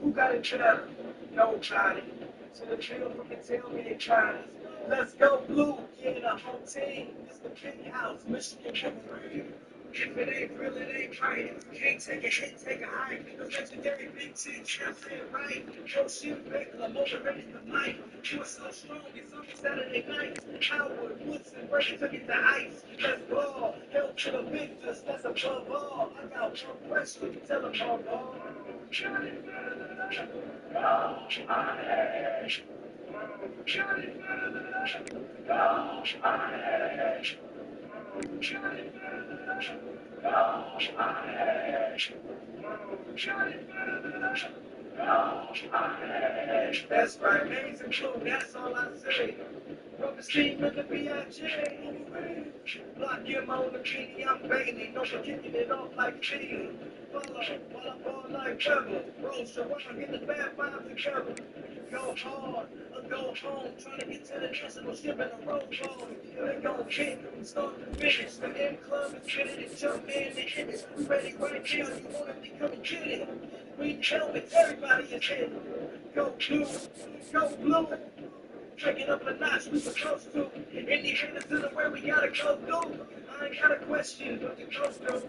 Who got it better? Nobody. So the children can tell me they tried us. Let's go blue, get a home team. It's the big house, Michigan. If it ain't real, it ain't right. Can't take a hit, take a hike. The legendary BIG10 champs ain't right. Yo, shit, Baker, motivated the mic. You were so strong, it's on Saturday night. Howard, Woodson, ready to get the ice. Let's ball, help to the victors, that's above all. I got one question, tell them all, ball. That's right, names and clue, that's all I say. Rubber steam in the BIG10. Block him on the kitty, I'm banging. No for kicking it off like cheating. Follow, while I ball like Trevor. Roll so I get the bad vibes together. Go hard, or go home. Trying to get to the national ship in a roll ball. They gon' kick from start to finish. The end club is getting it, jump in the image. We ready right now, you wanna be coming get it. We helmets, everybody is hit. Go blue, go blue. Take it up a notch, we supposed to. Any haters to the where we gotta go through. I ain't got a question, but the coast go.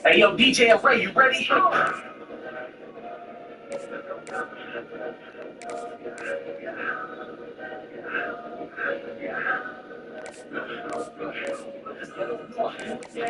Hey yo, DJ Ray, you ready? I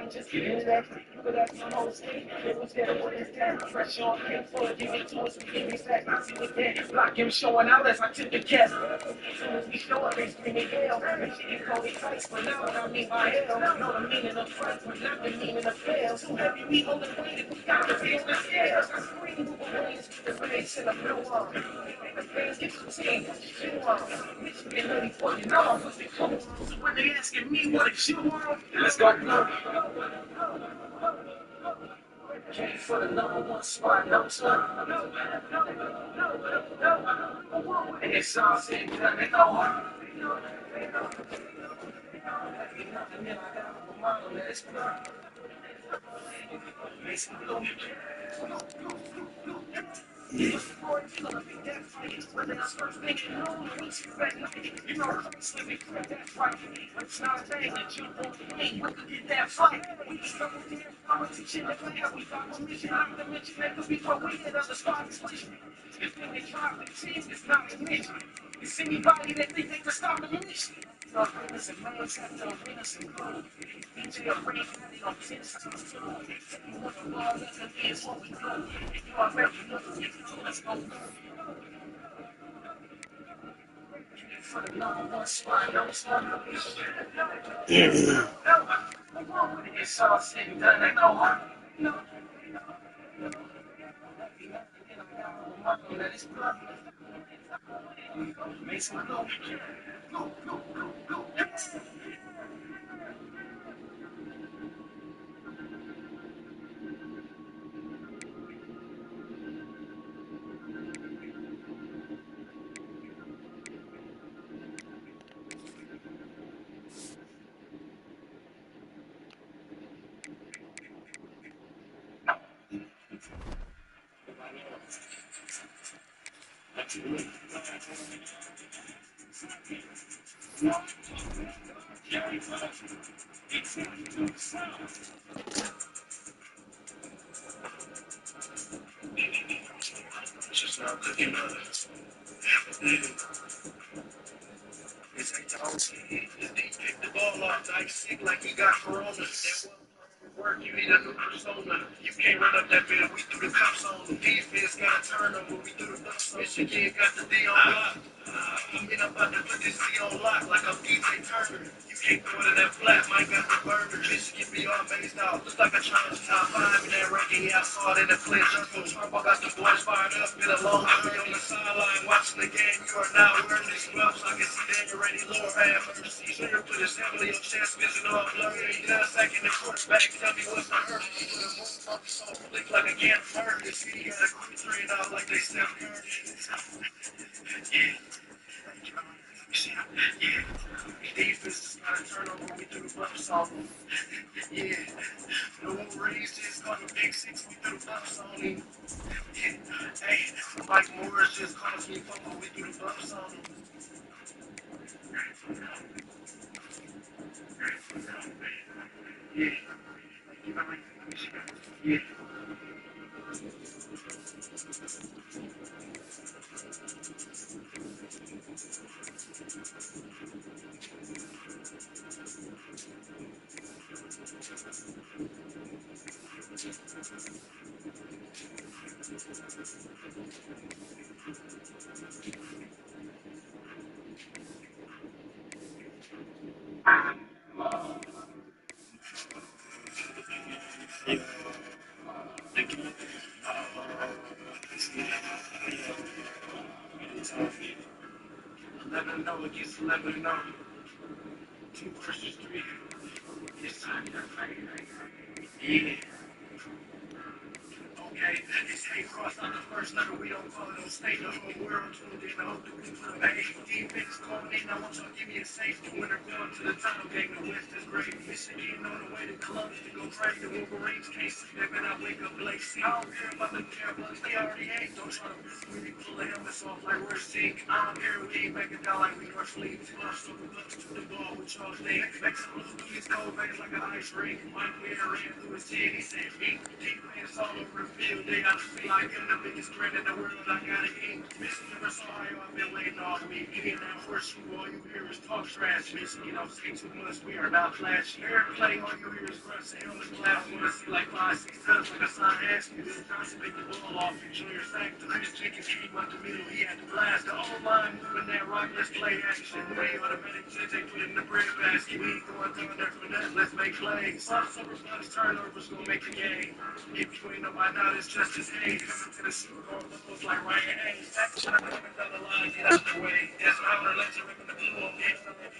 ain't just getting that, but that's my whole state. It was there, what is that? Fresh on him for give it to us, we give me back. I see what that block him showing out as I took the cast. As soon as we show up, they screaming hell. And she can call me Christ, but now what I mean by hell. Know the meaning of Christ, but not the meaning of fail. Too heavy, we holding weight, if we got to be on the scales. I scream, move away, the face and the blow on. And the fans get your team, put your shoe on. Michigan ready for you, know what's the cool. So when they asking me what if you want, let's go blow. Came for the #1 spot, no time. And it's all said and done, they know what. Nothing that I got with mama, let's go. Makes me go. Yeah. Whether it's first thing you know, you know, slipping correct that fight. It's not a thing that you won't win. We could get that fight. We just double here. I'm a teaching that we have. We got one mission. I'm the mention that could be before we hit on the spot. It's when they drive the team, it's not a mission. It's anybody that think they can stop the mission. So arenas and lanes have to arenas and gold. DJ Ray had it on 10 times too. You want the ball, that's the is what we do. If you already know, let's go. For the #1 spot, no time. It's all said and done, ain't no harm. Makes me go. Just not looking up. It's like The D picked the ball off, nice sick like he got corona. That one work, you need a new persona. You can't run up that middle, we threw the cups on. Defense got a turnover, we threw the cups on. Michigan got the D on lock. I mean, I'm about to put this D on lock like I'm DJ Turner. You can't throw it in that flat, Mike got the burner. Michigan be all amazed out, looks like a challenge top 5 in that ranking. Yeah, I saw it in the clinch. Coach Harbaugh got the boys fired up, been a long journey on the sideline watching the game. You are now wearing this glove, so I can see that you're ready. Lord have mercy. Slayer put his hand on your chest, vision all blurry. He got a second in quarterback. Tell me what's the hurt. He put a move on the soul, flick like a can of murder. See, he got a quick trade out like they Steph Curry. Yeah. Yeah. Defense got a turnover, we threw the buffs on him. Yeah. No Wolverines just caught a BIG10, we threw the buffs on him. Yeah. Hey, Mike Morris just caused me fumble, we threw the buffs on him. Yeah. Yeah. Let them know, it gets 11 0. 2 versus 3. Yes, I yeah. Okay, it's A cross out the first letter, we don't call it on state. The whole world tuned in, I hope that we put a defense calling in, I want y'all to give me a safety winner going to the title game. The West is great. Michigan on the way to Columbus to go crazy. The Wolverines can't sleep, and I wake up late. See, I don't care about the Cowboys, they already ate. Don't try to risk me, pull the helmets off like we're sick. I don't care, we ain't backing down like we are fleet. Gloves to the gloves to the ball with Charles Day. Make some blue keys, cold veins like an ice rink. Mike Weir ran through his head, he said, me. Defense all over the field, they got to feel like I'm the biggest threat in the world. I gotta eat. Michigan never saw how I've been waiting all week. You get that horseshoe, all you hear is talk trash. Michigan don't say too much, we are not flashy. Fair play, all you hear is grunts and on the glass. Wanna see like 5-6 times like a sign asking. This Johnson make the ball off and Junior sack. The Chris Jenkins came out the middle, he had to blast. The O-line moving that rock, let's play action. We automatic chance, they put it in the bread basket. We ain't going down there for that, let's make plays. Some super bunch turnovers gonna make the game. If you ain't know by now, it's just his age. Coming to the Super Bowl, looks like Ryan Hayes. That's when I'm coming down the line, get out the way. That's how our legend ripping the blue on the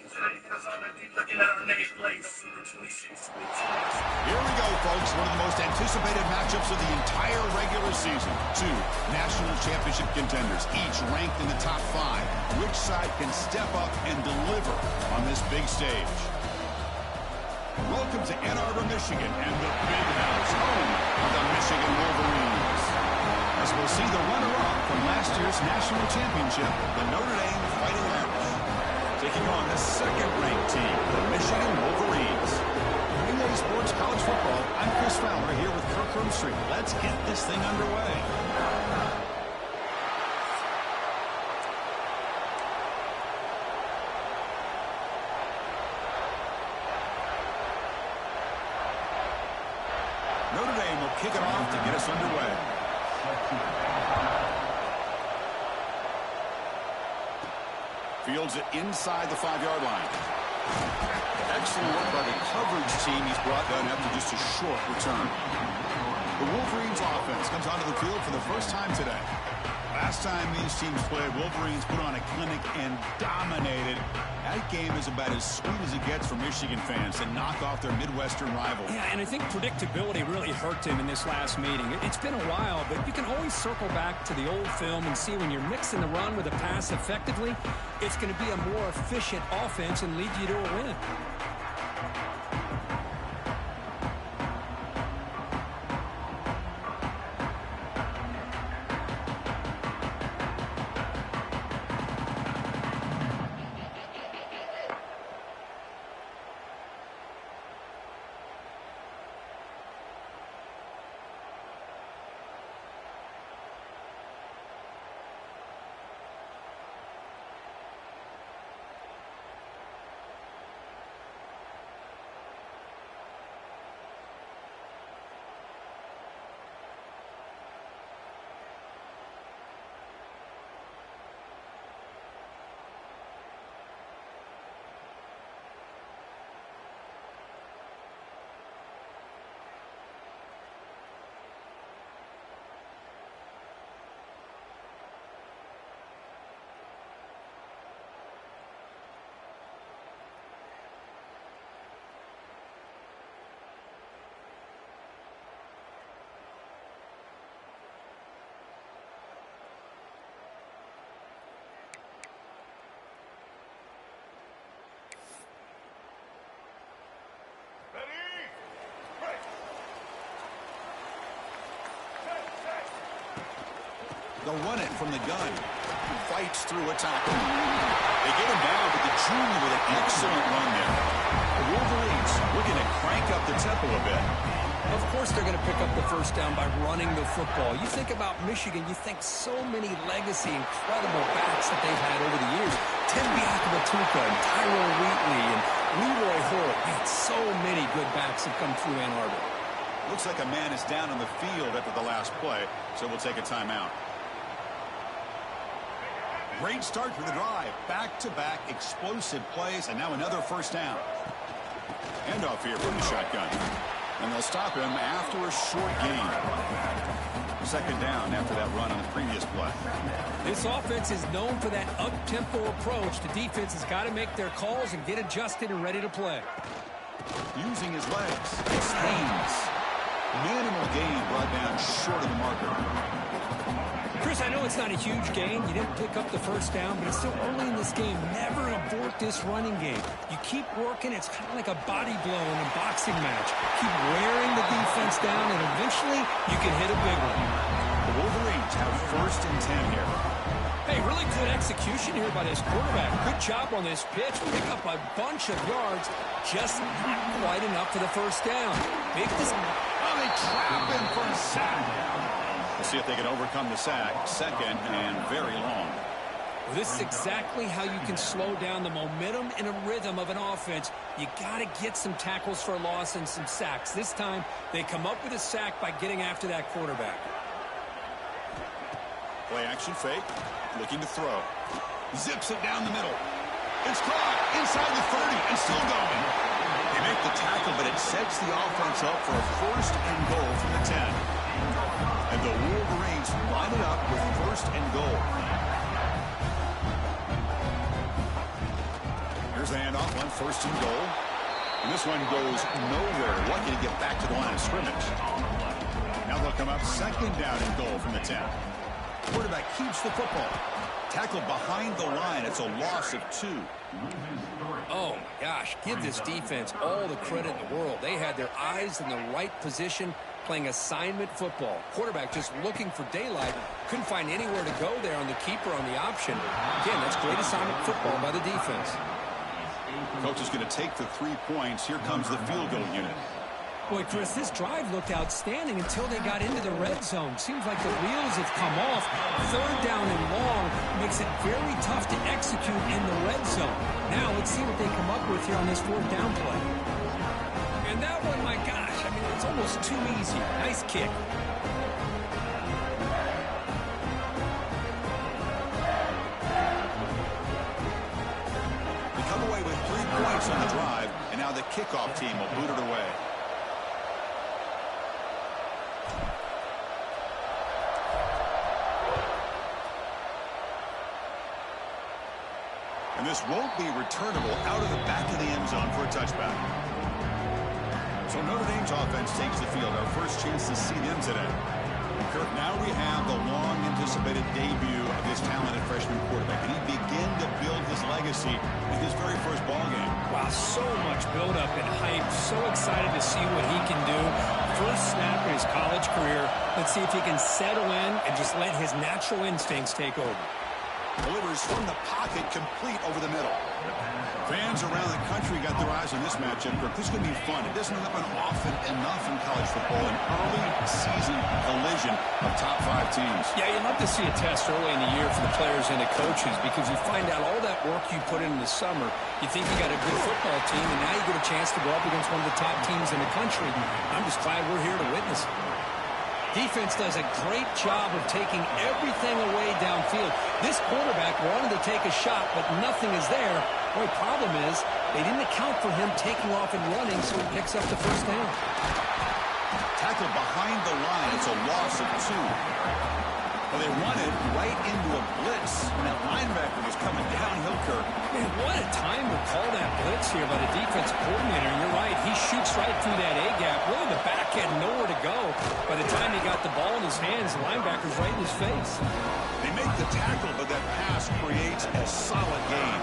It's on the deep looking at our nameplates. Number 26, 26. Here we go, folks. One of the most anticipated matchups of the entire regular season. 2 national championship contenders, each ranked in the top 5. Which side can step up and deliver on this big stage? Welcome to Ann Arbor, Michigan, and the Big House, home of the Michigan Wolverines. As we'll see the runner-up from last year's national championship, the Notre Dame Fighting Irish, taking on the second-ranked team, the Michigan Wolverines. Green Sports College Football, I'm Chris Fowler here with Kirk Herbstreit. Let's get this thing underway. Notre Dame will kick it off to get us underway. Fields it inside the 5-yard line. Excellent work by the coverage team he's brought down after just a short return. The Wolverines offense comes onto the field for the first time today. Last time these teams played, Wolverines put on a clinic and dominated. That game is about as sweet as it gets for Michigan fans to knock off their Midwestern rival. Yeah, and I think predictability really hurt him in this last meeting. It's been a while, but you can always circle back to the old film and see when you're mixing the run with a pass effectively, it's going to be a more efficient offense and lead you to a win. They'll run it from the gun. Fights through a tackle. They get him down, but the junior with an excellent run there. The Wolverines looking to crank up the tempo a bit. Of course they're going to pick up the first down by running the football. You think about Michigan, you think so many legacy, incredible backs that they've had over the years. Tim Biakabatuka and Tyrone Wheatley and Leroy Hort. Man, so many good backs have come through Ann Arbor. Looks like a man is down on the field after the last play, so we'll take a timeout. Great start to the drive. Back-to-back explosive plays, and now another first down. Handoff here from the shotgun. And they'll stop him after a short gain. Second down after that run on the previous play. This offense is known for that up-tempo approach. The defense has got to make their calls and get adjusted and ready to play. Using his legs. It's Haynes. Minimal gain brought down short of the marker. Chris, I know it's not a huge gain. You didn't pick up the first down, but it's still early in this game. Never abort this running game. You keep working. It's kind of like a body blow in a boxing match. Keep wearing the defense down, and eventually you can hit a big one. The Wolverines have 1st and 10 here. Hey, really good execution here by this quarterback. Good job on this pitch. Pick up a bunch of yards. Just not quite enough for the first down. Big they trap him for a sack. We'll see if they can overcome the sack. Second and very long. Well, this is exactly how you can slow down the momentum and a rhythm of an offense. You got to get some tackles for a loss and some sacks. This time, they come up with a sack by getting after that quarterback. Play action fake. Looking to throw. Zips it down the middle. It's caught inside the 30 and still going. They make the tackle, but it sets the offense up for a 1st and goal from the 10. And the Wolverines line it up with 1st and goal. Here's the handoff on 1st and goal. And this one goes nowhere. Lucky to get back to the line of scrimmage. Now they'll come up 2nd down and goal from the 10. Quarterback keeps the football. Tackle behind the line. It's a loss of 2. Oh, my gosh. Give this defense all the credit in the world. They had their eyes in the right position, playing assignment football. Quarterback just looking for daylight. Couldn't find anywhere to go there on the keeper on the option. Again, that's great assignment football by the defense. Coach is going to take the 3 points. Here comes the field goal unit. Boy, Chris, this drive looked outstanding until they got into the red zone. Seems like the wheels have come off. 3rd down and long makes it very tough to execute in the red zone. Now let's see what they come up with here on this 4th down play. And that one, my gosh, I mean, it's almost too easy. Nice kick. They come away with 3 points on the drive, and now the kickoff team will boot it away. And this won't be returnable out of the back of the end zone for a touchback. So Notre Dame's offense takes the field. Our first chance to see them today. Kirk, now we have the long-anticipated debut of this talented freshman quarterback. And he begin to build his legacy in his very first ball game. Wow, so much build-up and hype. So excited to see what he can do. First snap in his college career. Let's see if he can settle in and just let his natural instincts take over. Delivers from the pocket, complete over the middle. Fans around the country got their eyes on this matchup. This is going to be fun. It doesn't happen often enough in college football. An early season collision of top 5 teams. Yeah, you'd love to see a test early in the year for the players and the coaches because you find out all that work you put in the summer. You think you got a good football team, and now you get a chance to go up against one of the top teams in the country. I'm just glad we're here to witness it. Defense does a great job of taking everything away downfield. This quarterback wanted to take a shot, but nothing is there. Boy, problem is they didn't account for him taking off and running, so he picks up the first down. Tackle behind the line. It's a loss of 2. Well, they run it right into a blitz. And that linebacker was coming downhill, Kirk. Man, what a time to call that blitz here by the defense coordinator. You're right. He shoots right through that A-gap. Really, the back had nowhere to go. By the time he got the ball in his hands, the linebacker's right in his face. They make the tackle, but that pass creates a solid gain.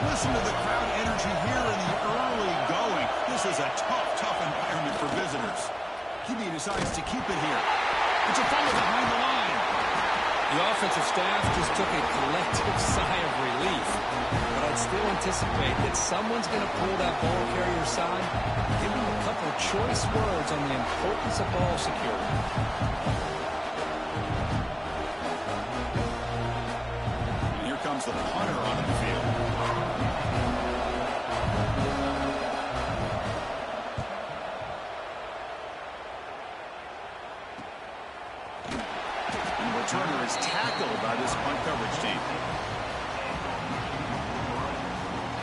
Listen to the crowd energy here in the early going. This is a tough environment for visitors. He decides to keep it here. It's a fumble behind the line. The offensive staff just took a collective sigh of relief. But I'd still anticipate that someone's going to pull that ball carrier side, give him a couple of choice words on the importance of ball security. And here comes the punter onto the field. Returner is tackled by this punt coverage team.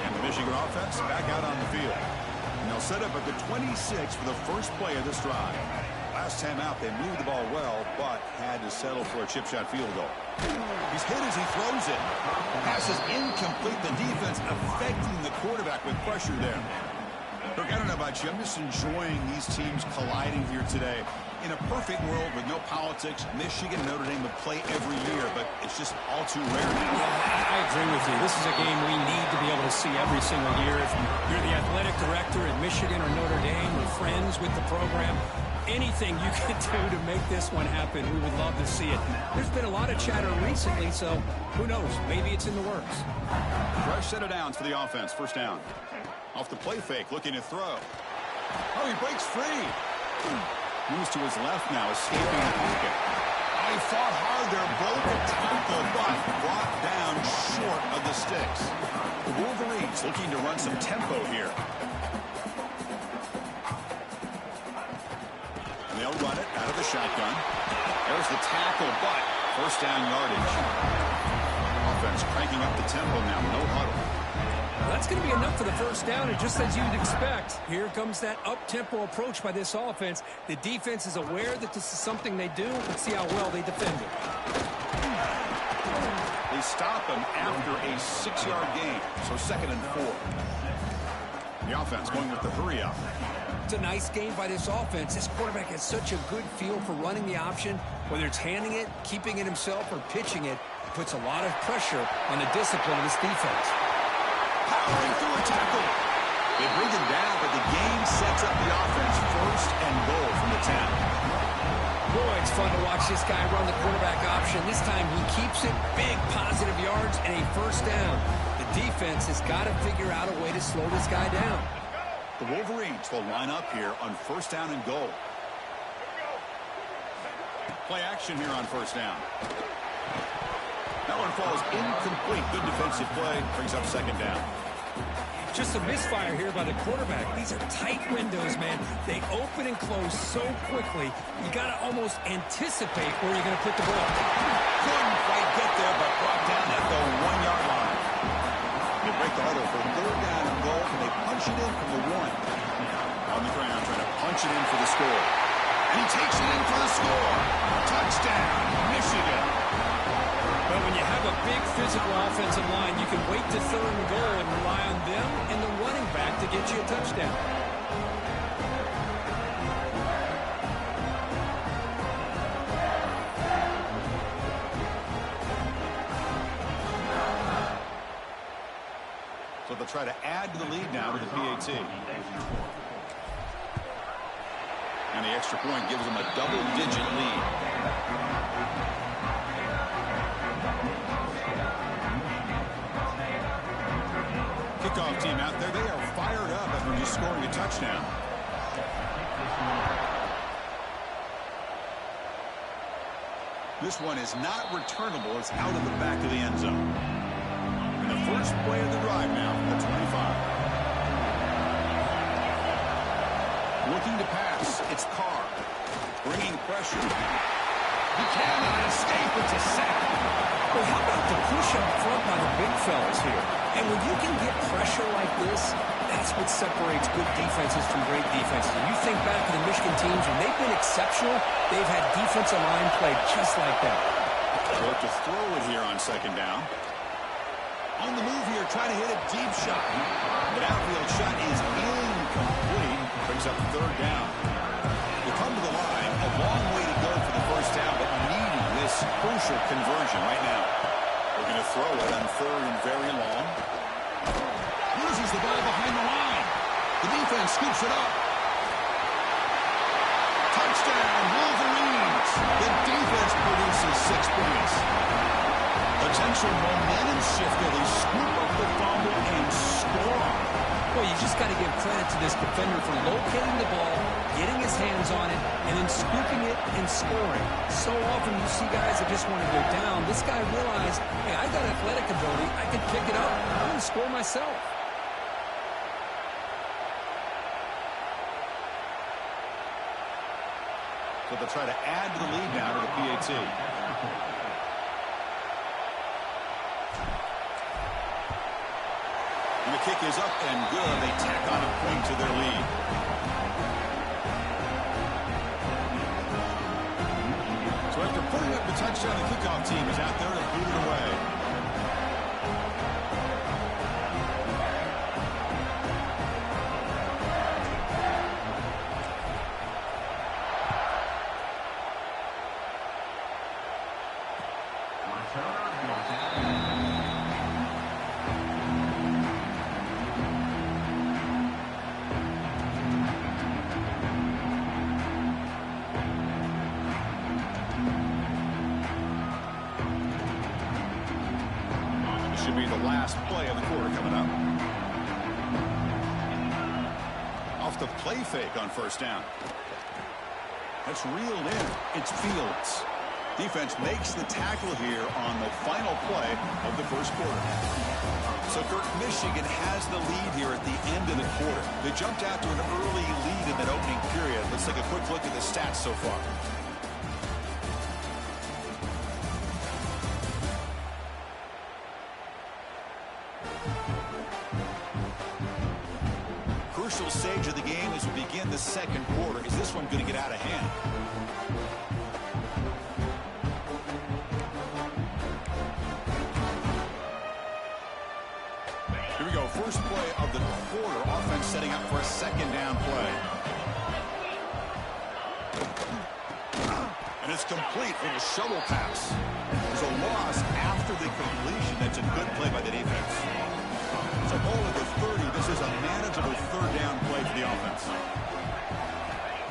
And the Michigan offense back out on the field. And they'll set up at the 26 for the first play of this drive. Last time out, they moved the ball well, but had to settle for a chip shot field goal. He's hit as he throws it. Pass is incomplete. The defense affecting the quarterback with pressure there. Look, I don't know about you. I'm just enjoying these teams colliding here today. In a perfect world with no politics, Michigan and Notre Dame would play every year, but it's just all too rare now. Yeah, I agree with you. This is a game we need to be able to see every single year. If you're the athletic director at Michigan or Notre Dame or friends with the program, anything you can do to make this one happen, we would love to see it. There's been a lot of chatter recently, so who knows? Maybe it's in the works. Fresh set of downs for the offense. First down. Off the play fake, looking to throw. Oh, he breaks free. Moves to his left now, escaping the pocket. Oh, he fought hard there, broke a tackle, but brought down short of the sticks. The Wolverines looking to run some tempo here. And they'll run it out of the shotgun. There's the tackle, but first down yardage. Offense cranking up the tempo now, no huddle. That's going to be enough for the first down, and just as you'd expect, here comes that up-tempo approach by this offense. The defense is aware that this is something they do. Let's see how well they defend it. They stop him after a 6-yard gain, so 2nd and 4. The offense going with the hurry-up. It's a nice game by this offense. This quarterback has such a good feel for running the option. Whether it's handing it, keeping it himself, or pitching it, it puts a lot of pressure on the discipline of this defense. Powering through a tackle. They bring him down, but the game sets up the offense. 1st and goal from the 10. Boy, it's fun to watch this guy run the quarterback option. This time he keeps it, big positive yards, and a first down. The defense has got to figure out a way to slow this guy down. The Wolverines will line up here on 1st down and goal. Play action here on 1st down. That one falls incomplete. Good defensive play. Brings up 2nd down. Just a misfire here by the quarterback. These are tight windows, man. They open and close so quickly. You got to almost anticipate where you're going to put the ball. Couldn't quite get there, but brought down at the 1-yard line. They break the huddle for 3rd down and goal, and they punch it in from the 1. On the ground, trying to punch it in for the score. And he takes it in for the score. Touchdown, Michigan. But when you have a big physical offensive line, you can wait to 3rd and goal and rely on them and the running back to get you a touchdown. So they'll try to add to the lead now with the PAT. And the extra point gives them a double-digit lead. Kickoff team out there, they are fired up after just scoring a touchdown. This one is not returnable. It's out of the back of the end zone. And the first play of the drive now, the 25. Looking to pass, it's Carr. Bringing pressure. He cannot escape. It's a sack. Well, how about the push up front by the big fellas here? And when you can get pressure like this, that's what separates good defenses from great defenses. And you think back to the Michigan teams, when they've been exceptional, they've had defensive line play just like that. Look to throw it here on 2nd down. On the move here, trying to hit a deep shot. But outfield shot is incomplete. Brings up 3rd down. They come to the line. A long way to go for the first down, but needing this crucial conversion right now. We're going to throw it on 3rd and very long. Loses the ball behind the line. The defense scoops it up. Touchdown, Wolverines. The defense produces 6 points. potential momentum shifter. They scoop up the fumble and score. Well, you just got to give credit to this defender for locating the ball, getting his hands on it, and then scooping it and scoring. So often you see guys that just want to go down. This guy realized, hey, I got athletic ability. I can pick it up. I'm going to score myself. So they'll try to add to the lead now to the PAT. And the kick is up and good. They tack on a point to their lead. So after putting up the touchdown, the kickoff team is out there to boot it away. Should be the last play of the quarter coming up. Off the play fake on first down. That's reeled in. It's Fields. Defense makes the tackle here on the final play of the first quarter. So, Kirk, Michigan has the lead here at the end of the quarter. They jumped out to an early lead in that opening period. Let's take a quick look at the stats so far. Crucial stage of the game as we begin the second quarter. Is this one going to get out of hand? Here we go. First play of the quarter. Offense setting up for a second down play. And it's complete for the shovel pass. There's a loss after the completion. That's a good play by the defense. It's a ball at the 30. This is a manageable third down play for the offense.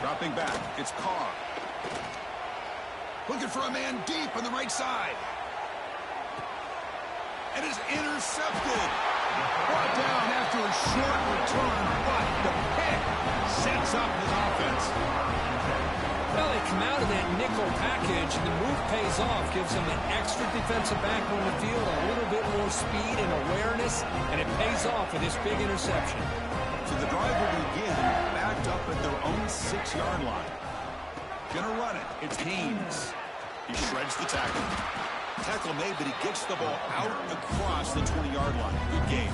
Dropping back. It's Carr. Looking for a man deep on the right side. And it's intercepted. Brought down after a short return, but the pick sets up his offense. Well, they come out of that nickel package, and the move pays off, gives them an extra defensive back on the field, a little bit more speed and awareness, and it pays off with this big interception. So the drive will begin backed up at their own 6-yard line. Gonna run it. It's Haynes. He shreds the tackle. Tackle made, but he gets the ball out across the 20-yard line. Good game.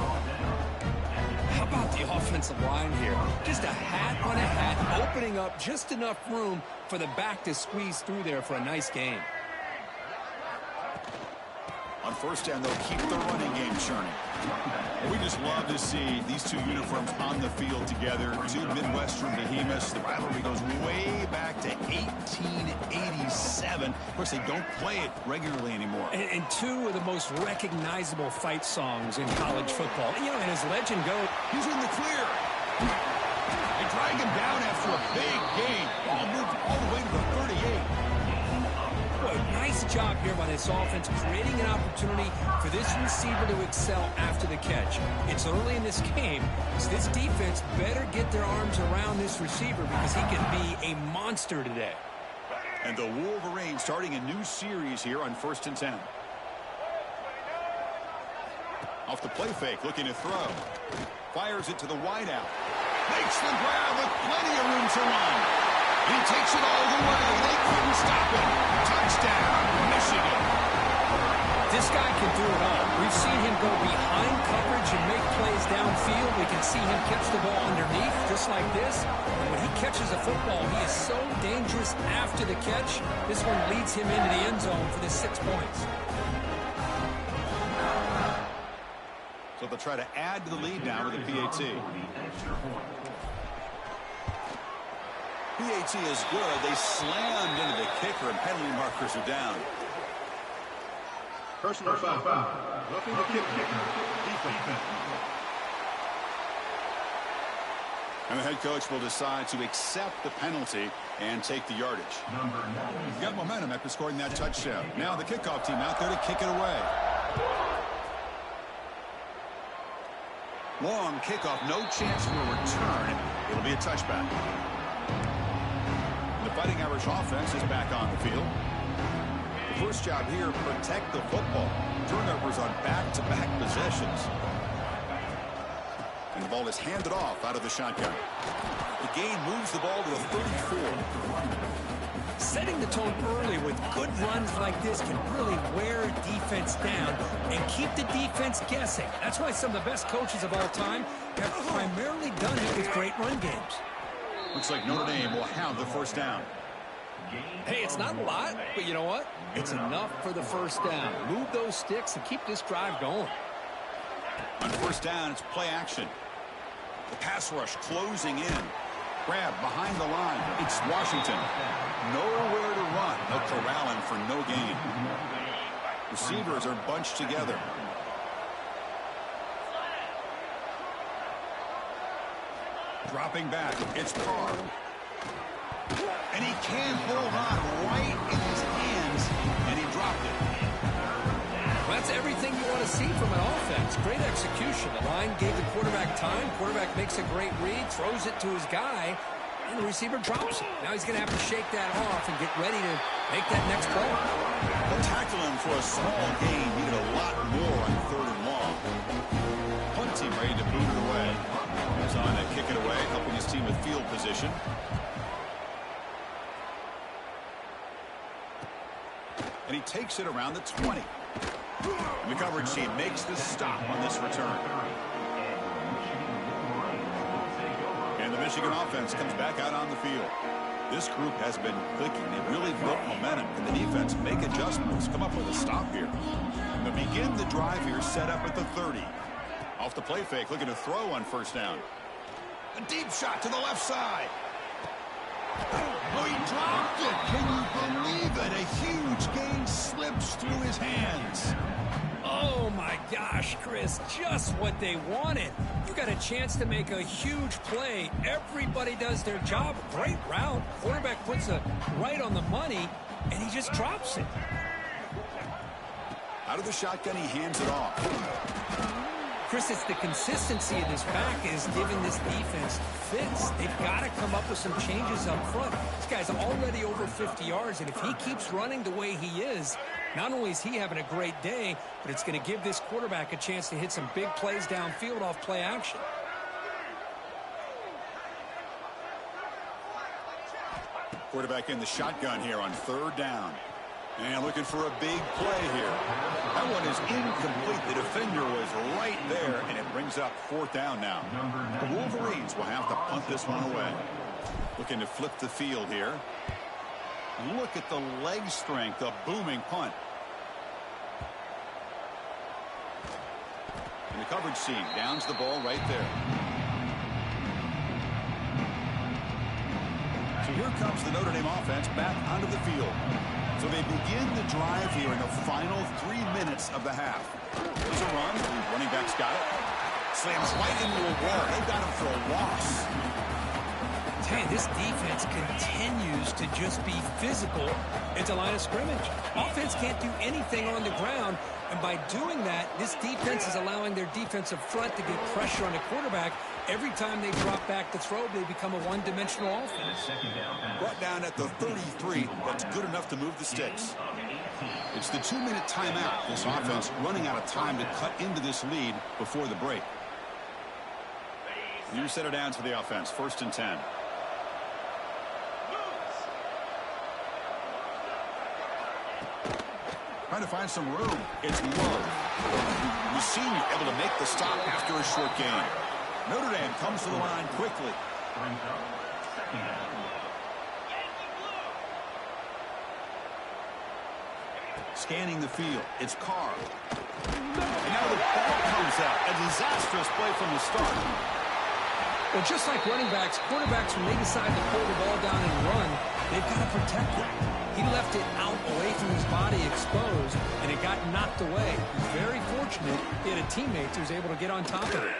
How about the offensive line here? Just a hat on a hat, opening up just enough room for the back to squeeze through there for a nice gain. On first down, they'll keep the running game churning. We just love to see these two uniforms on the field together. Two Midwestern behemoths. The rivalry goes way back to 1887. Of course, they don't play it regularly anymore. And two of the most recognizable fight songs in college football. You know, and as legend goes, he's in the clear. They drag him down after a big gain. Ball moved all the way to the 38. Boy, nice job here by this offense, creating an opportunity for this receiver to excel after the catch. It's early in this game, so this defense better get their arms around this receiver because he can be a monster today. And the Wolverines starting a new series here on 1st and 10. Off the play fake, looking to throw. Fires it to the wideout. Makes the grab with plenty of room to run. He takes it all the way. They couldn't stop him. Touchdown, Michigan. This guy can do it all. We've seen him go behind coverage and make plays downfield. We can see him catch the ball underneath, just like this. And when he catches a football, he is so dangerous after the catch. This one leads him into the end zone for the 6 points. So they'll try to add to the lead now with the PAT. PAT is good. They slammed into the kicker, and penalty markers are down. Personal foul. Roughing the kicker. Defense. And the head coach will decide to accept the penalty and take the yardage. He's got momentum after scoring that touchdown. Now the kickoff team out there to kick it away. Long kickoff, no chance for a return. It'll be a touchback. The Fighting Irish offense is back on the field. The first job here, protect the football. Turnovers on back-to-back possessions. And the ball is handed off out of the shotgun. The gain moves the ball to the 34. Setting the tone early with good runs like this can really wear a defense down and keep the defense guessing. That's why some of the best coaches of all time have primarily done it with great run games. Looks like Notre Dame will have the first down. Hey, it's not a lot, but you know what? It's enough for the first down. Move those sticks and keep this drive going. On first down, it's play action. The pass rush closing in. Grab behind the line. It's Washington. Nowhere to run. They'll corral him for no gain. Receivers are bunched together. Dropping back. It's Carr. And he can't hold on right in his hands. And he dropped it. That's everything you want to see from an offense. Great execution. The line gave the quarterback time. Quarterback makes a great read, throws it to his guy, and the receiver drops it. Now he's going to have to shake that off and get ready to make that next play. They'll tackle him for a small gain. Needed a lot more on third and long. Punt team ready to boot it away. He's on to kick it away, helping his team with field position. And he takes it around the 20. And the coverage team makes the stop on this return. And the Michigan offense comes back out on the field. This group has been clicking. They really built momentum. And the defense make adjustments, come up with a stop here. And they begin the drive here, set up at the 30. Off the play fake, looking to throw on first down. A deep shot to the left side. Oh, he dropped it. Can you believe it? A huge gain slips through his hands. Oh, my gosh, Chris, just what they wanted. You got a chance to make a huge play. Everybody does their job. Great route. Quarterback puts it right on the money, and he just drops it. Out of the shotgun, he hands it off. Chris, it's the consistency of this back is giving this defense fits. They've got to come up with some changes up front. This guy's already over 50 yards, and if he keeps running the way he is, not only is he having a great day, but it's going to give this quarterback a chance to hit some big plays downfield off play action. Quarterback in the shotgun here on third down. And looking for a big play here. That one is incomplete. The defender was right there, and it brings up fourth down now. The Wolverines will have to punt this one away. Looking to flip the field here. Look at the leg strength, a booming punt. And the coverage team downs the ball right there. So here comes the Notre Dame offense back onto the field. So they begin the drive here in the final 3 minutes of the half. There's a run. Running back's got it. Slams right into a wall. They got him for a loss. Hey, this defense continues to just be physical at the line of scrimmage. Offense can't do anything on the ground, and by doing that, this defense is allowing their defensive front to get pressure on the quarterback. Every time they drop back to throw, they become a one-dimensional offense. Brought down at the 33. That's good enough to move the sticks. It's the 2-minute timeout. This offense running out of time to cut into this lead before the break. New set of downs for the offense. 1st and 10. Trying to find some room. It's low. The senior able to make the stop after a short gain. Notre Dame comes to the line quickly. Scanning the field. It's Carr. And now the ball comes out. A disastrous play from the start. Well, just like running backs, quarterbacks, when they decide to pull the ball down and run, they've got to protect it. He left it out away from his body exposed, and it got knocked away. He's very fortunate he had a teammate who was able to get on top of it.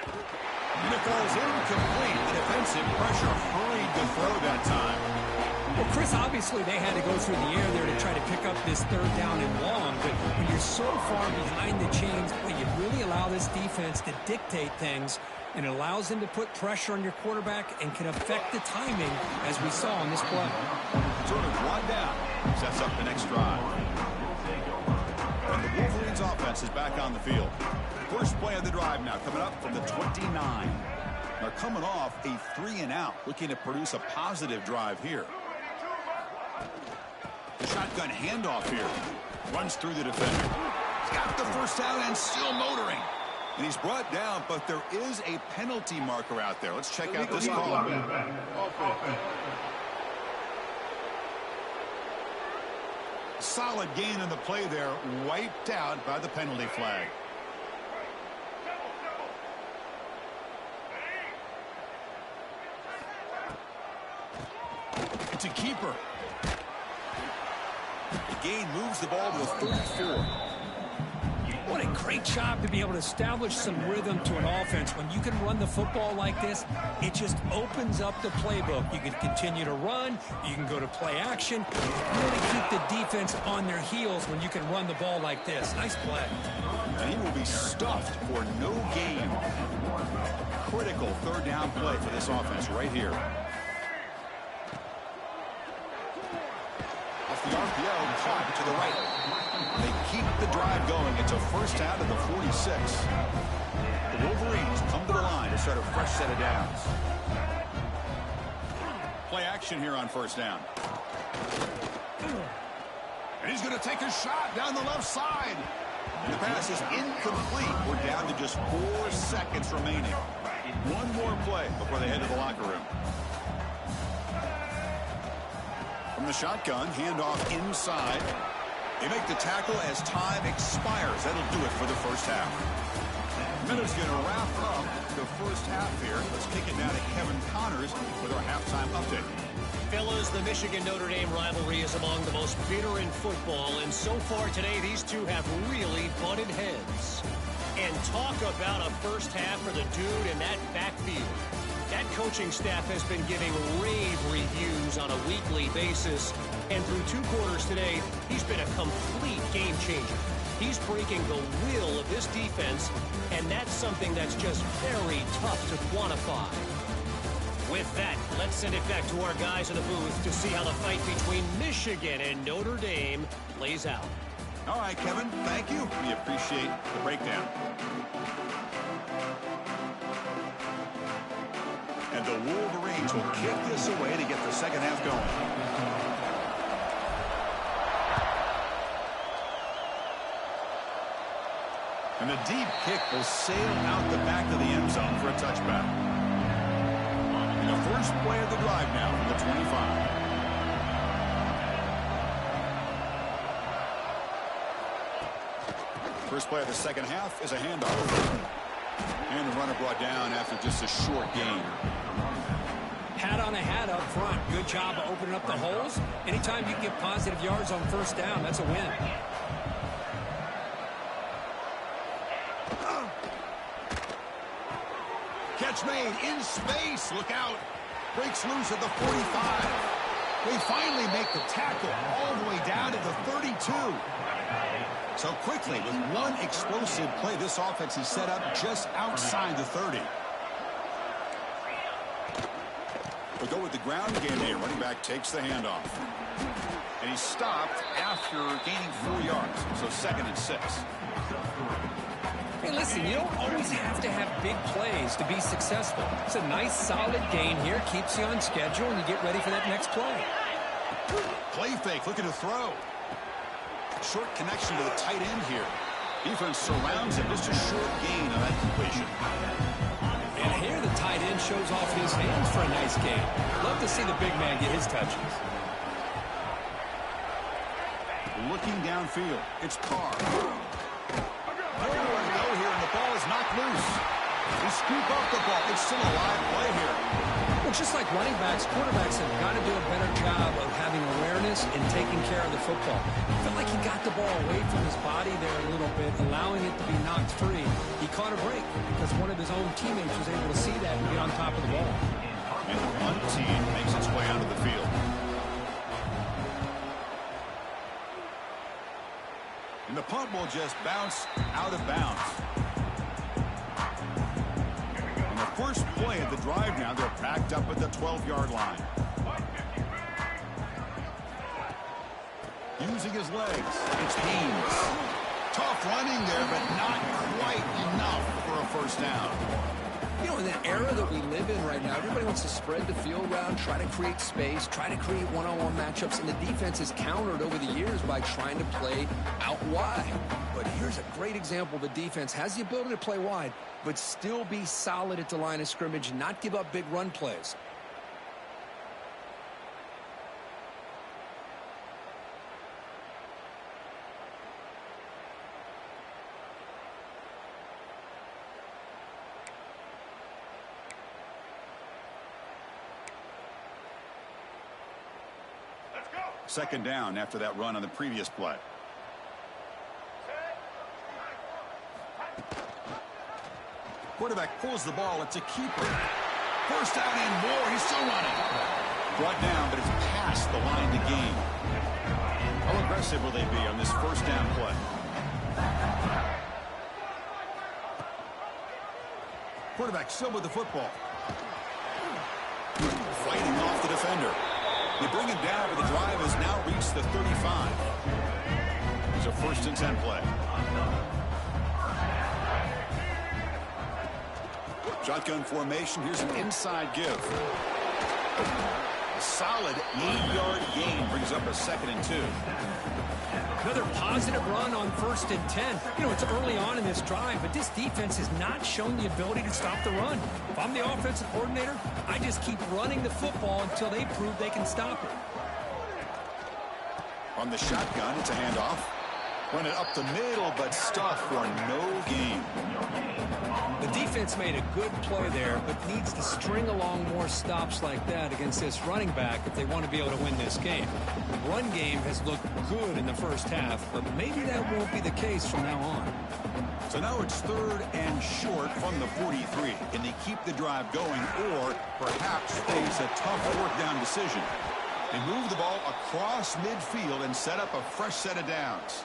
And it falls incomplete. The defensive pressure hurried to throw that time. Well, Chris, obviously they had to go through the air there to try to pick up this third down and long, but when you're so far behind the chains, boy, you really allow this defense to dictate things, and it allows them to put pressure on your quarterback and can affect the timing, as we saw on this play. Sort of one down. Sets up the next drive. And the Wolverines offense is back on the field. First play of the drive now, coming up from the 29. They're coming off a 3-and-out, looking to produce a positive drive here. The shotgun handoff here. Runs through the defender. He's got the first down and still motoring. And he's brought down, but there is a penalty marker out there. Let's check out this call. Solid gain in the play there, wiped out by the penalty flag. It's a keeper. The gain moves the ball to the 34. What a great job to be able to establish some rhythm to an offense. When you can run the football like this, it just opens up the playbook. You can continue to run. You can go to play action. Really keep the defense on their heels when you can run the ball like this. Nice play. And he will be stuffed for no gain. Critical third down play for this offense right here. Off the RPO, clock to the right. They keep the drive going. It's a first down to the 46. The Wolverines come to the line to start a fresh set of downs. Play action here on first down. And he's going to take a shot down the left side. And the pass is incomplete. We're down to just 4 seconds remaining. One more play before they head to the locker room. From the shotgun, handoff inside. They make the tackle as time expires. That'll do it for the first half. Miller's going to wrap up the first half here. Let's kick it now to Kevin Connors with our halftime update. Fellas, the Michigan-Notre Dame rivalry is among the most bitter in football, and so far today, these two have really butted heads. And talk about a first half for the dude in that backfield. That coaching staff has been giving rave reviews on a weekly basis, and through 2 quarters today, he's been a complete game changer. He's breaking the will of this defense, and that's something that's just very tough to quantify. With that, let's send it back to our guys in the booth to see how the fight between Michigan and Notre Dame plays out. All right, Kevin, thank you. We appreciate the breakdown. And the Wolverines will kick this away to get the second half going. And the deep kick will sail out the back of the end zone for a touchback. And the first play of the drive now from the 25. First play of the second half is a handoff. And the runner brought down after just a short gain. Hat on a hat up front. Good job of opening up the holes. Anytime you can get positive yards on first down, that's a win. Catch made in space. Look out. Breaks loose at the 45. They finally make the tackle all the way down to the 32. So quickly, with one explosive play, this offense is set up just outside the 30. We'll go with the ground game here. Running back takes the handoff. And he's stopped after gaining 4 yards. So 2nd and 6. Hey, listen, you don't always have to have big plays to be successful. It's a nice, solid gain here. Keeps you on schedule, and you get ready for that next play. Play fake, looking to throw. Short connection to the tight end here. Defense surrounds him. Just a short gain on that completion. And here the tight end shows off his hands for a nice gain. Love to see the big man get his touches. Looking downfield. It's Carr. Nowhere to go here, and the ball is knocked loose. They scoop up the ball. It's still a live play here. Well, just like running backs, quarterbacks have got to do a better job of having awareness and taking care of the football. I felt like he got the ball away from his body there a little bit, allowing it to be knocked free. He caught a break because one of his own teammates was able to see that and get on top of the ball. And the punt team makes its way onto the field. And the punt will just bounce out of bounds. On the first play of the drive now, they're backed up at the 12-yard line. Using his legs, it's Haynes. Tough running there, but not quite enough for a first down. You know, in the era that we live in right now, everybody wants to spread the field around, try to create space, try to create one-on-one matchups, and the defense is countered over the years by trying to play out wide. But here's a great example. The defense has the ability to play wide, but still be solid at the line of scrimmage, not give up big run plays. Second down after that run on the previous play. Quarterback pulls the ball. It's a keeper. First down and more. He's still running. Brought down, but it's past the line to gain. How aggressive will they be on this first down play? Quarterback still with the football. Fighting off the defender. They bring him down, but the drive has now reached the 35. It's a 1st and 10 play. Shotgun formation. Here's an inside give. A solid 8-yard gain brings up a 2nd and 2. Another positive run on 1st and 10. You know, it's early on in this drive, but this defense has not shown the ability to stop the run. If I'm the offensive coordinator, I just keep running the football until they prove they can stop it. On the shotgun, it's a handoff. Run it up the middle, but stuffed for no gain. The defense made a good play there, but needs to string along more stops like that against this running back if they want to be able to win this game. The run game has looked good in the first half, but maybe that won't be the case from now on. So now it's 3rd and short from the 43. Can they keep the drive going or perhaps face a tough 4th down decision? They move the ball across midfield and set up a fresh set of downs.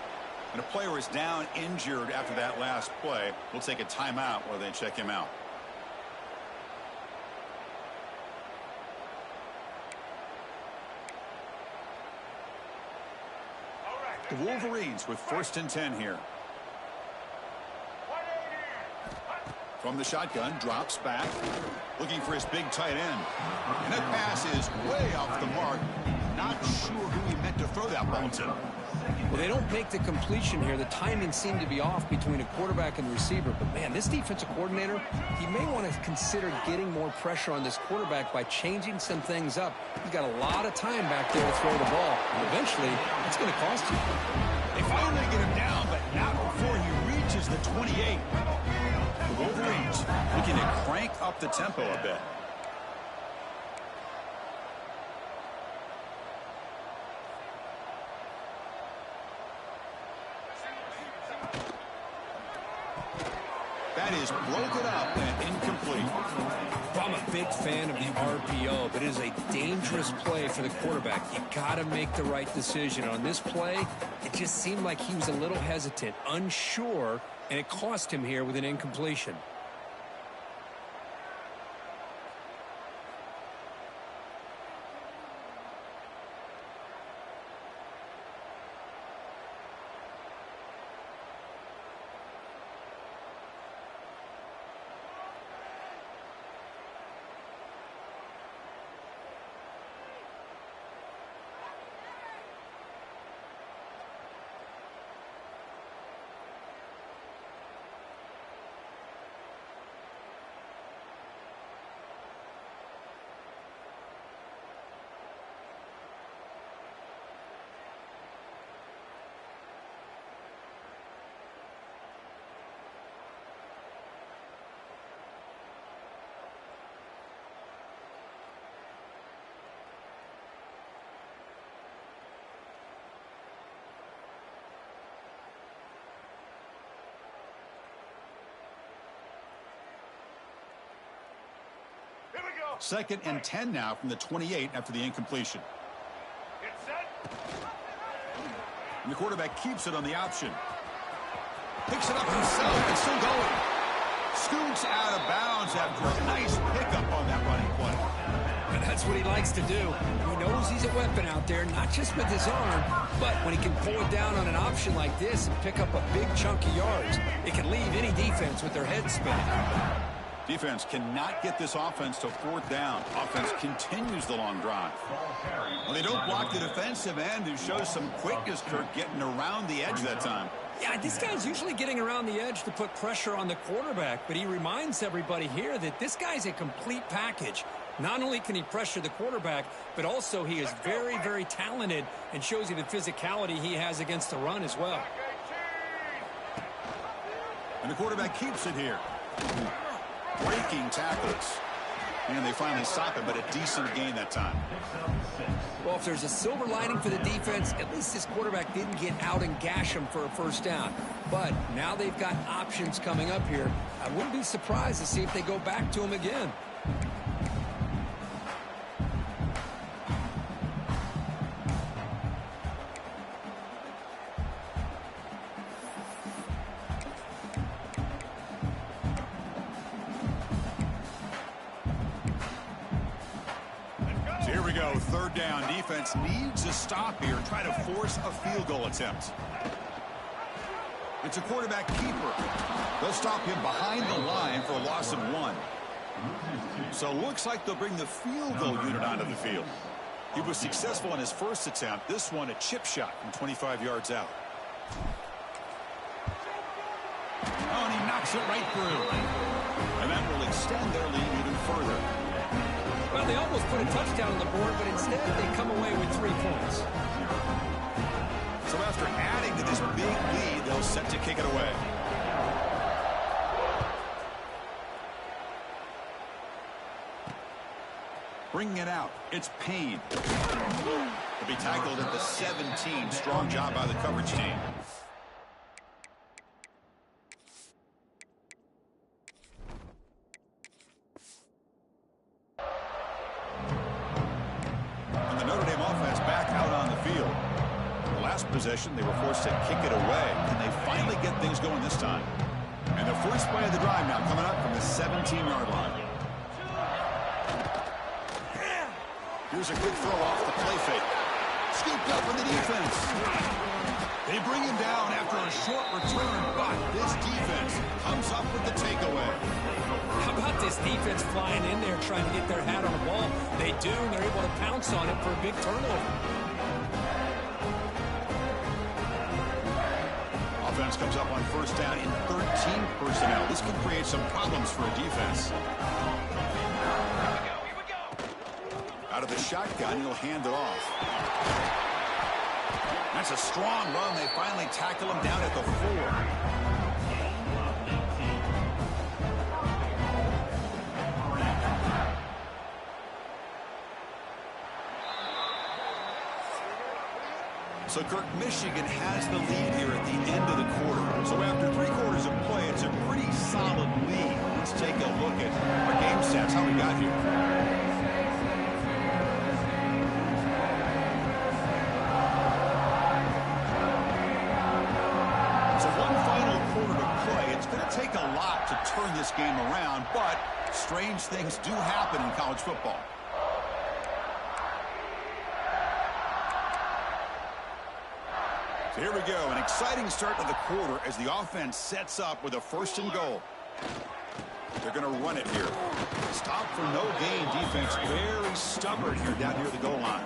And a player is down injured after that last play. We'll take a timeout while they check him out. The Wolverines with 1st and 10 here. From the shotgun, drops back, looking for his big tight end. And that pass is way off the mark. Not sure who he meant to throw that ball to. Well, they don't make the completion here. The timing seemed to be off between a quarterback and the receiver. But, man, this defensive coordinator, he may want to consider getting more pressure on this quarterback by changing some things up. He's got a lot of time back there to throw the ball. And eventually, it's going to cost you. They finally get him down, but not before he reaches the 28. The Wolverines looking to crank up the tempo a bit. That is broken up and incomplete. I'm a big fan of the RPO, but it is a dangerous play for the quarterback. You got to make the right decision. On this play, it just seemed like he was a little hesitant, unsure, and it cost him here with an incompletion. Second and 10 now from the 28 after the incompletion. And the quarterback keeps it on the option. Picks it up himself and still going. Scoots out of bounds after a nice pickup on that running play. And that's what he likes to do. He knows he's a weapon out there, not just with his arm, but when he can pull it down on an option like this and pick up a big chunk of yards, it can leave any defense with their head spinning. Defense cannot get this offense to fourth down. Offense continues the long drive. Well, they don't block the defensive end, who shows some quickness, Kirk, getting around the edge that time. Yeah, this guy's usually getting around the edge to put pressure on the quarterback, but he reminds everybody here that this guy's a complete package. Not only can he pressure the quarterback, but also he is very, very talented and shows you the physicality he has against the run as well. And the quarterback keeps it here. Breaking tackles. And they finally stop it, but a decent gain that time. Well, if there's a silver lining for the defense, at least this quarterback didn't get out and gash him for a first down. But now they've got options coming up here. I wouldn't be surprised to see if they go back to him again. Here we go, third down. Defense needs a stop here and try to force a field goal attempt. It's a quarterback keeper. They'll stop him behind the line for a loss of 1. So looks like they'll bring the field goal unit onto the field. He was successful in his first attempt. This one, a chip shot from 25 yards out. Oh, and he knocks it right through. And that will extend their lead even further. Well, they almost put a touchdown on the board, but instead they come away with 3 points. So after adding to this big lead, they'll set to kick it away. Bringing it out, it's Payne. He'll be tackled at the 17. Strong job by the coverage team. Possession, they were forced to kick it away. Can they finally get things going this time? And the first play of the drive now coming up from the 17-yard line. Here's a quick throw off the play fake. Scooped up from the defense. They bring him down after a short return, but this defense comes up with the takeaway. How about this defense flying in there trying to get their hat on the ball? They do, and they're able to pounce on it for a big turnover. Offense comes up on first down in 13 personnel. This can create some problems for a defense. Here we go. Out of the shotgun, he'll hand it off. That's a strong run. They finally tackle him down at the 4. So, Kirk, Michigan has the lead here at the end of the quarter. So after 3 quarters of play, it's a pretty solid lead. Let's take a look at our game stats, how we got here. So one final quarter to play. It's going to take a lot to turn this game around, but strange things do happen in college football. So here we go, an exciting start to the quarter as the offense sets up with a 1st and goal. They're going to run it here. Stop for no gain. Defense very stubborn here down near the goal line.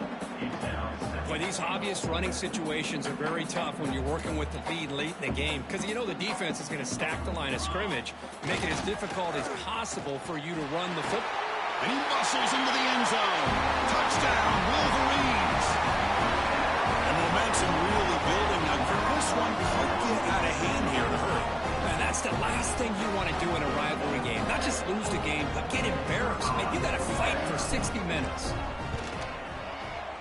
But these obvious running situations are very tough when you're working with the lead late in the game, because you know the defense is going to stack the line of scrimmage, make it as difficult as possible for you to run the football. And he muscles into the end zone. Touchdown, Wolverines. And momentum really building. Now, this one could get out of hand here in a hurry. And that's the last thing you want to do in a rivalry game. Not just lose the game, but get embarrassed. Man, you got to fight for 60 minutes.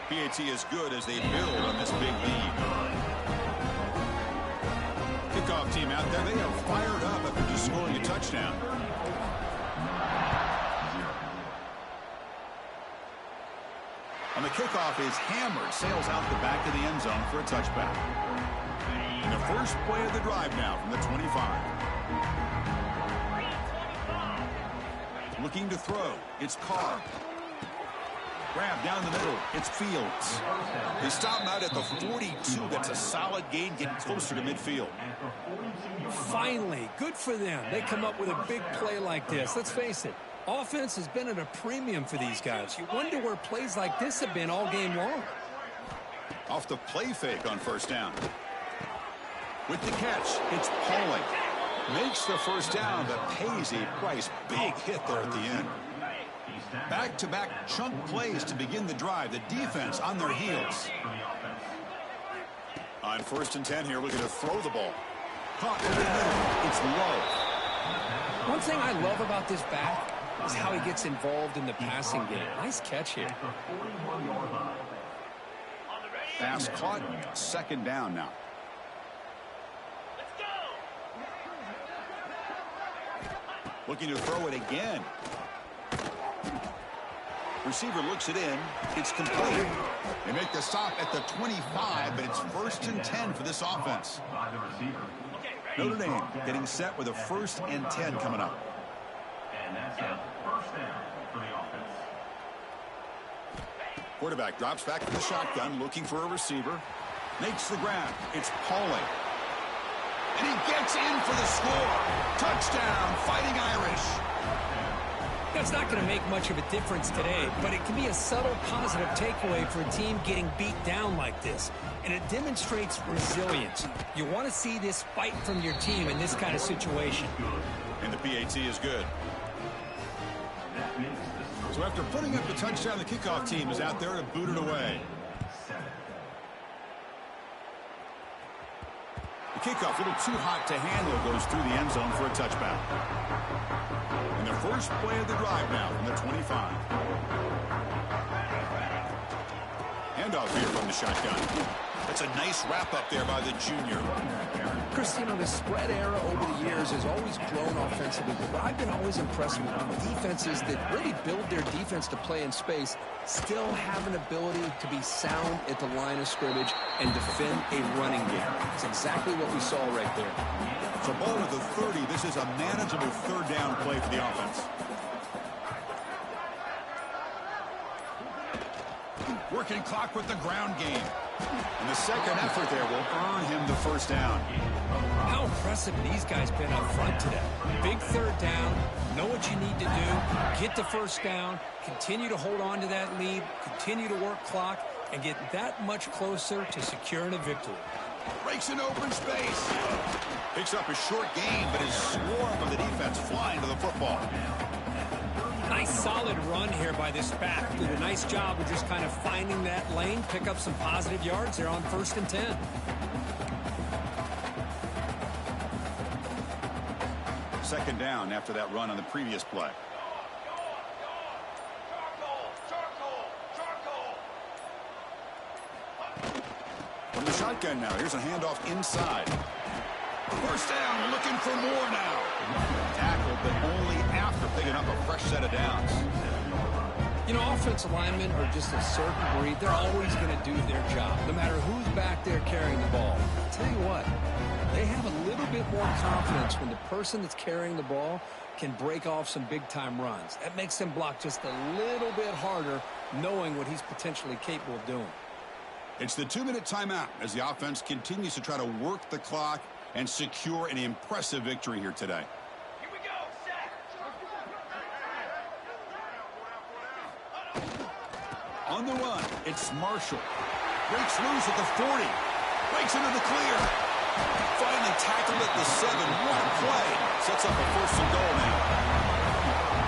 PAT is good as they build on this big lead. Kickoff team out there, they are fired up after just scoring a touchdown. And the kickoff is hammered, sails out the back of the end zone for a touchback. And And the first play of the drive now from the 25. Looking to throw. It's Carr. Grab down the middle. It's Fields. They stop him out at the 42. That's a solid gain, getting closer to midfield. Finally, good for them. They come up with a big play like this. Let's face it, offense has been at a premium for these guys. You wonder where plays like this have been all game long. Off the play fake on first down. With the catch, it's Pauling. Makes the first down, but pays a price. Big hit there at the end. Back-to-back chunk plays to begin the drive. The defense on their heels. On first and 10 here, looking to throw the ball. Caught in the middle. It's low. One thing I love about this back is how he gets involved in the passing game. Nice catch here. Pass caught. Second down now. Looking to throw it again. Receiver looks it in. It's complete. They make the stop at the 25, but it's first and 10 for this offense. Notre Dame getting set with a first and 10 coming up. And that's a first down for the offense. Quarterback drops back from the shotgun, looking for a receiver. Makes the grab. It's Pauling. And he gets in for the score. Touchdown, Fighting Irish. That's not going to make much of a difference today, but it can be a subtle positive takeaway for a team getting beat down like this. And it demonstrates resilience. You want to see this fight from your team in this kind of situation. And the PAT is good. So after putting up the touchdown, the kickoff team is out there to boot it away. The kickoff, a little too hot to handle, goes through the end zone for a touchback. And the first play of the drive now from the 25. Handoff here from the shotgun. That's a nice wrap up there by the junior. Chris, you know, the spread era over the years has always grown offensively, but I've been always impressed with defenses that really build their defense to play in space, still have an ability to be sound at the line of scrimmage and defend a running game. It's exactly what we saw right there. So ball at the 30, this is a manageable third down play for the offense. Working clock with the ground game. And the second effort there will earn him the first down. How impressive these guys been up front today. Big third down, know what you need to do, get the first down, continue to hold on to that lead, continue to work clock, and get that much closer to securing a victory. Breaks an open space. Picks up a short gain, but his swarm of the defense flying to the football. Nice solid run here by this back. Did a nice job of just kind of finding that lane, pick up some positive yards there on first and 10. Second down after that run on the previous play. From the shotgun now, here's a handoff inside. First down, looking for more now. Tackled, but only after picking up a fresh set of downs. You know, offensive linemen are just a certain breed. They're always going to do their job, no matter who's back there carrying the ball. I'll tell you what, they have a little bit more confidence when the person that's carrying the ball can break off some big-time runs. That makes them block just a little bit harder, knowing what he's potentially capable of doing. It's the 2-minute timeout as the offense continues to try to work the clock and secure an impressive victory here today. Here we go, set. On the run, it's Marshall. Breaks loose at the 40. Breaks into the clear. Finally tackled at the 7. What a play. Sets up a first and goal now.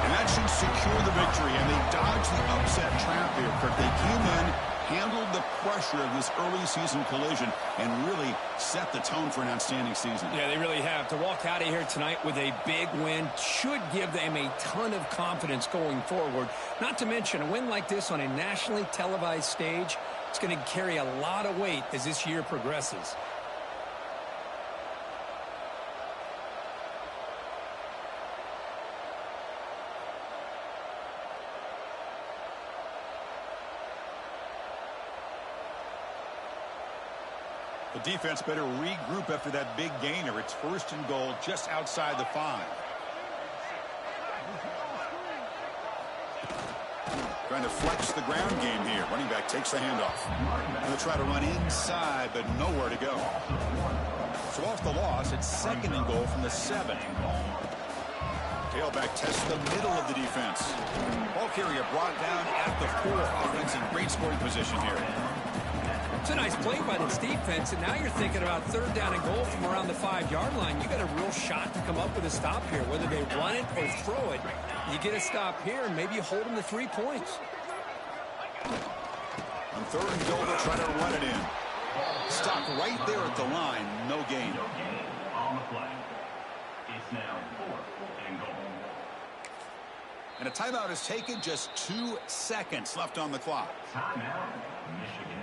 And that should secure the victory. And they dodged the upset trap here, Kirk. They came in, handled the pressure of this early season collision, and really set the tone for an outstanding season. Yeah, they really have. To walk out of here tonight with a big win should give them a ton of confidence going forward. Not to mention, a win like this on a nationally televised stage, it's going to carry a lot of weight as this year progresses. The defense better regroup after that big gainer. It's 1st and goal just outside the 5. Trying to flex the ground game here. Running back takes the handoff. Going to try to run inside, but nowhere to go. So off the loss, it's 2nd and goal from the 7. Tailback tests the middle of the defense. Ball carrier brought down at the 4. Offense in great scoring position here. It's a nice play by this defense, and now you're thinking about 3rd down and goal from around the 5-yard line. You got a real shot to come up with a stop here, whether they run it or throw it. You get a stop here, and maybe you hold them to 3 points. On 3rd and goal, they'll try to run it in. Stopped right there at the line. No gain. On the play. It's now 4th and goal. And a timeout is taken. Just 2 seconds left on the clock. Timeout, Michigan.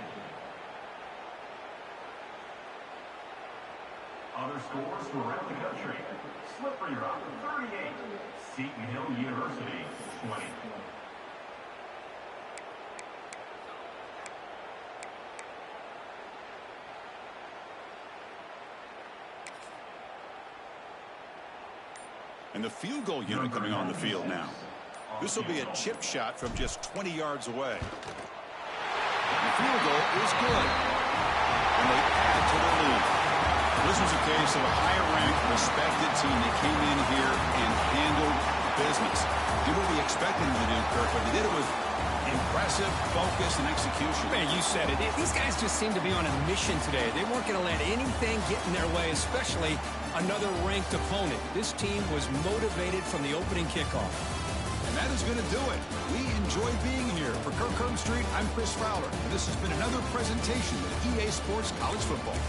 Other scores from around the country. Slippery Rock, 38. Seton Hill University, 20. And the field goal unit coming on the field now. This will be a chip shot from just 20 yards away. And the field goal is good. And they add to the lead. This was a case of a higher-ranked, respected team that came in here and handled business. Did what we expected them to do, Kirk, but they did it with impressive focus and execution. Man, you said it. These guys just seem to be on a mission today. They weren't going to let anything get in their way, especially another ranked opponent. This team was motivated from the opening kickoff. And that is going to do it. We enjoy being here. For Kirk Street, I'm Chris Fowler, and this has been another presentation of EA Sports College Football.